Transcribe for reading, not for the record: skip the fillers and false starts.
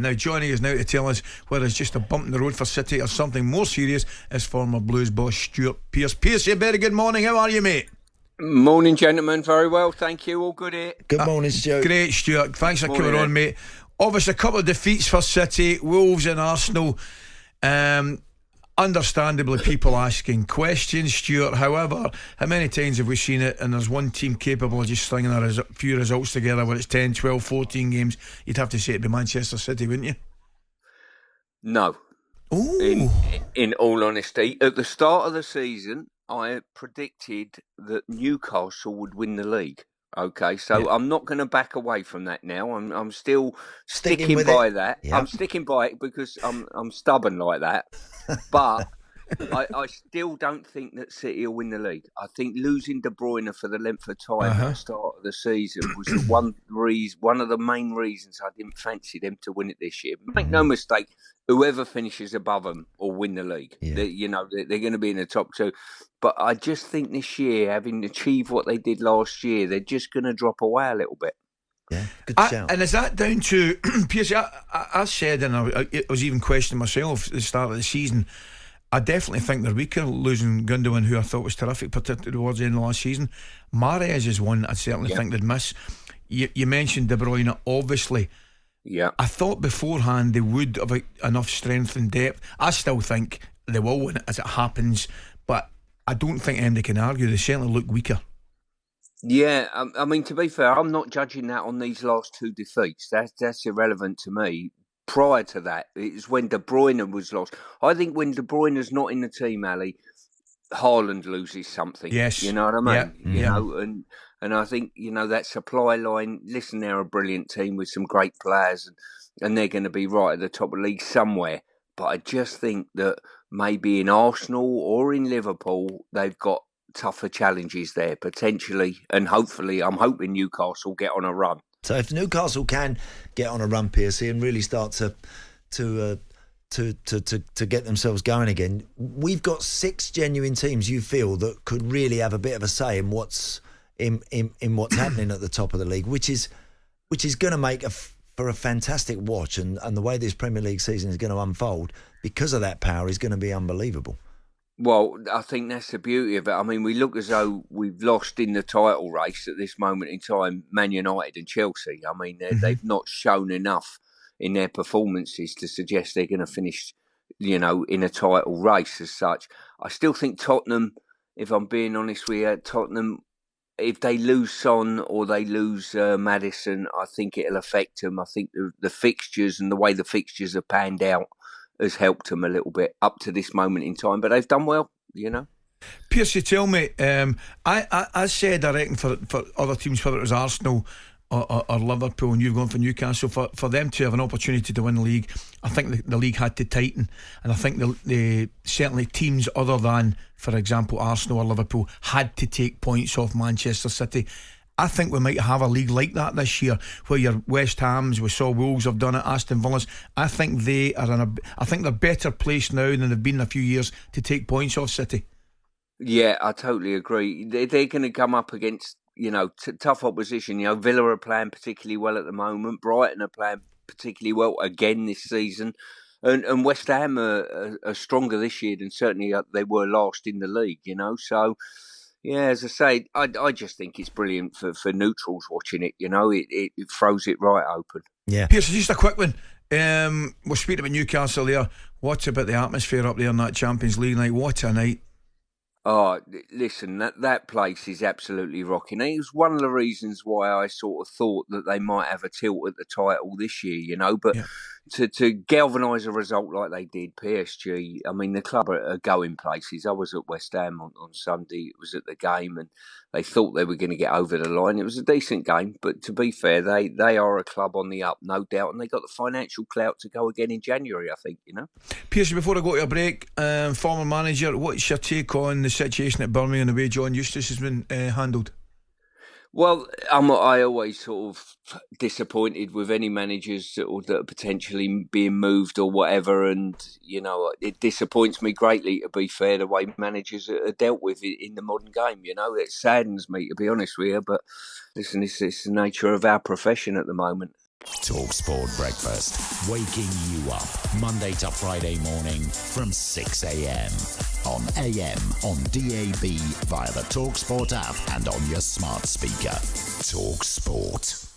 Now joining us now to tell us whether it's just a bump in the road for City or something more serious is former Blues boss Stuart Pearce. Pearce, a very good morning. How are you, mate? Morning, gentlemen. Very well, thank you. All good here. Good morning, Stuart. Great, Stuart. Thanks for coming on, Ed. mate. Obviously, a couple of defeats for City, Wolves and Arsenal. Understandably, people asking questions, Stuart. However, how many times have we seen it? And there's one team capable of just stringing a few results together where it's 10, 12, 14 games. You'd have to say it'd be Manchester City, wouldn't you? No. Ooh. In all honesty, at the start of the season, I predicted that Newcastle would win the league. Okay, so yeah. I'm not going to back away from that now. I'm still sticking by that. Yep. I'm sticking by it because I'm stubborn like that. But I still don't think that City will win the league. I think losing De Bruyne for the length of time at the start of the season was one of the main reasons I didn't fancy them to win it this year. Make no mistake, whoever finishes above them will win the league. Yeah. They're going to be in the top two. But I just think this year, having achieved what they did last year, they're just going to drop away a little bit. Yeah, good shout. And is that down to Pearce? I said, and I was even questioning myself at the start of the season, I definitely think they're weaker losing Gundogan, who I thought was terrific, particularly towards the end of last season. Mahrez is one I certainly think they'd miss. You mentioned De Bruyne, obviously. Yeah. I thought beforehand they would have enough strength and depth. I still think they will win it as it happens, but I don't think anybody can argue. They certainly look weaker. Yeah, I mean, to be fair, I'm not judging that on these last two defeats. That's irrelevant to me. Prior to that, it's when De Bruyne was lost. I think when De Bruyne's not in the team, Ali, Haaland loses something. Yes. You know what I mean? Yep. You know, and I think, that supply line, listen, they're a brilliant team with some great players and they're going to be right at the top of the league somewhere. But I just think that maybe in Arsenal or in Liverpool, they've got tougher challenges there potentially, and hopefully I'm hoping Newcastle get on a run. So if Newcastle can get on a run, PSC, and really start to get themselves going again, we've got 6 genuine teams you feel that could really have a bit of a say in what's what's happening at the top of the league, which is going to make for a fantastic watch, and the way this Premier League season is going to unfold because of that power is going to be unbelievable. Well, I think that's the beauty of it. I mean, we look as though we've lost in the title race at this moment in time, Man United and Chelsea. I mean, they've not shown enough in their performances to suggest they're going to finish, in a title race as such. I still think Tottenham, if I'm being honest with you, Tottenham, if they lose Son or they lose Maddison, I think it'll affect them. I think the fixtures and the way the fixtures are panned out has helped them a little bit up to this moment in time, but they've done well, Pearce, you tell me, I said, I reckon for other teams, whether it was Arsenal or Liverpool, and you've gone for Newcastle, for them to have an opportunity to win the league, I think the league had to tighten, and I think the certainly teams other than, for example, Arsenal or Liverpool had to take points off Manchester City. I think we might have a league like that this year, where your West Hams, we saw Wolves have done it, Aston Villas. I think they are I think they're better placed now than they've been in a few years to take points off City. Yeah, I totally agree. They're going to come up against tough opposition. Villa are playing particularly well at the moment. Brighton are playing particularly well again this season, and West Ham are stronger this year than certainly they were last in the league. So. Yeah, as I say, I just think it's brilliant for neutrals watching it. It throws it right open. Yeah. Pearce, just a quick one. We're speaking about Newcastle there. What's about the atmosphere up there in that Champions League night? What a night. Oh, listen, that place is absolutely rocking. It was one of the reasons why I sort of thought that they might have a tilt at the title this year, but to galvanise a result like they did, PSG, I mean, the club are going places. I was at West Ham on Sunday, it was at the game, and they thought they were going to get over the line. It was a decent game, but to be fair, they are a club on the up, no doubt, and they got the financial clout to go again in January, I think, Pearce, before I go to a break, former manager, what's your take on the situation at Birmingham and the way John Eustace has been handled? Well, I always sort of disappointed with any managers that are potentially being moved or whatever, and it disappoints me greatly, to be fair, the way managers are dealt with in the modern game. It saddens me, to be honest with you, but listen, it's the nature of our profession at the moment. talkSPORT Breakfast, waking you up Monday to Friday morning from 6 a.m. on AM, on DAB, via the talkSPORT app and on your smart speaker. talkSPORT.